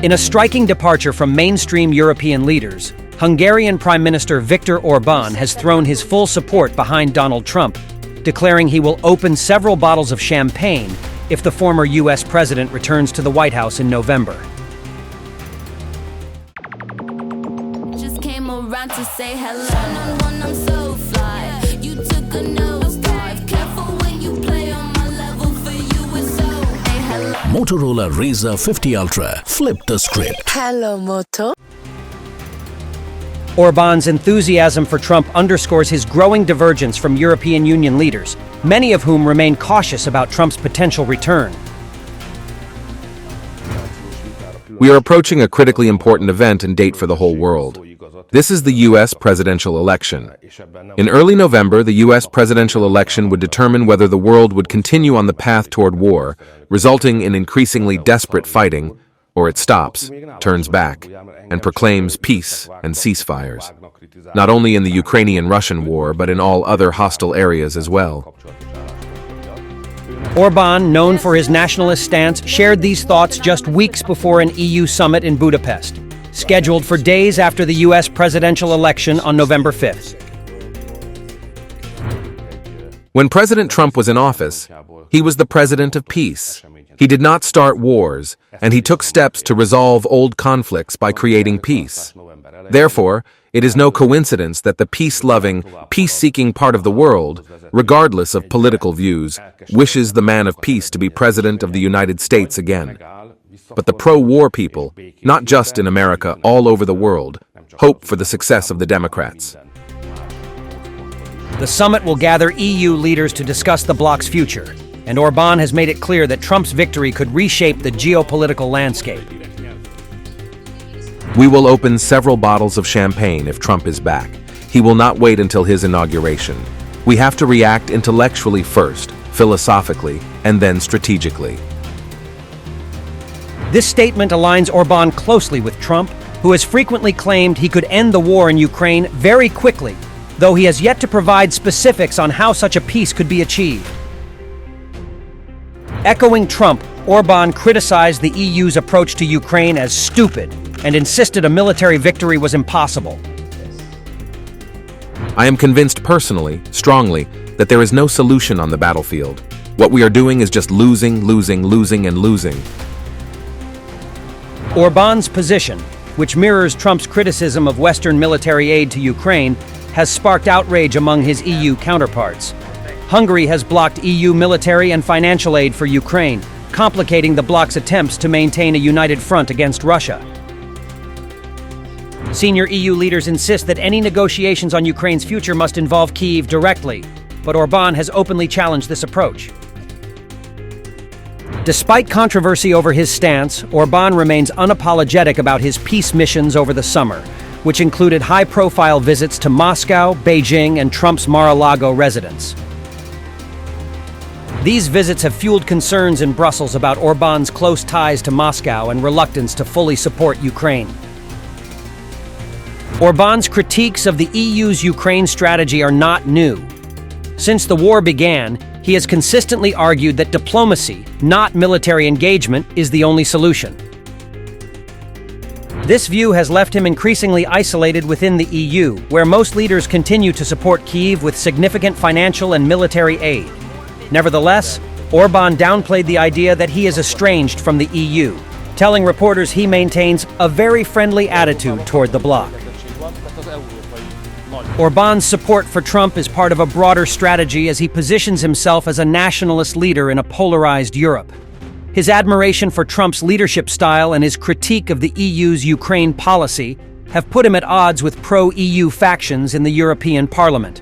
In a striking departure from mainstream European leaders, Hungarian Prime Minister Viktor Orbán has thrown his full support behind Donald Trump, declaring he will open several bottles of champagne if the former U.S. president returns to the White House in November. Just came around to say hello. I'm so fly. You took a nosedive. Careful when you play on my level. For you it's so. Hey, hello. Motorola Razr 50 Ultra. Flip the script. Hello, Moto. Orbán's enthusiasm for Trump underscores his growing divergence from European Union leaders, many of whom remain cautious about Trump's potential return. We are approaching a critically important event and date for the whole world. This is the U.S. presidential election. In early November, the U.S. presidential election would determine whether the world would continue on the path toward war, resulting in increasingly desperate fighting, or it stops, turns back, and proclaims peace and ceasefires, not only in the Ukrainian-Russian war, but in all other hostile areas as well. Orbán, known for his nationalist stance, shared these thoughts just weeks before an EU summit in Budapest, scheduled for days after the U.S. presidential election on November 5th. When President Trump was in office, he was the president of peace. He did not start wars, and he took steps to resolve old conflicts by creating peace. Therefore, it is no coincidence that the peace-loving, peace-seeking part of the world, regardless of political views, wishes the man of peace to be president of the United States again. But the pro-war people, not just in America, all over the world, hope for the success of the Democrats. The summit will gather EU leaders to discuss the bloc's future, and Orbán has made it clear that Trump's victory could reshape the geopolitical landscape. We will open several bottles of champagne if Trump is back. He will not wait until his inauguration. We have to react intellectually first, philosophically, and then strategically. This statement aligns Orbán closely with Trump, who has frequently claimed he could end the war in Ukraine very quickly, though he has yet to provide specifics on how such a peace could be achieved. Echoing Trump, Orbán criticized the EU's approach to Ukraine as stupid and insisted a military victory was impossible. I am convinced personally, strongly, that there is no solution on the battlefield. What we are doing is just losing, losing, losing, and losing. Orbán's position, which mirrors Trump's criticism of Western military aid to Ukraine, has sparked outrage among his EU counterparts. Hungary has blocked EU military and financial aid for Ukraine, complicating the bloc's attempts to maintain a united front against Russia. Senior EU leaders insist that any negotiations on Ukraine's future must involve Kyiv directly, but Orbán has openly challenged this approach. Despite controversy over his stance, Orbán remains unapologetic about his peace missions over the summer, which included high-profile visits to Moscow, Beijing, and Trump's Mar-a-Lago residence. These visits have fueled concerns in Brussels about Orbán's close ties to Moscow and reluctance to fully support Ukraine. Orbán's critiques of the EU's Ukraine strategy are not new. Since the war began, he has consistently argued that diplomacy, not military engagement, is the only solution. This view has left him increasingly isolated within the EU, where most leaders continue to support Kyiv with significant financial and military aid. Nevertheless, Orbán downplayed the idea that he is estranged from the EU, telling reporters he maintains a very friendly attitude toward the bloc. Orbán's support for Trump is part of a broader strategy as he positions himself as a nationalist leader in a polarized Europe. His admiration for Trump's leadership style and his critique of the EU's Ukraine policy have put him at odds with pro-EU factions in the European Parliament.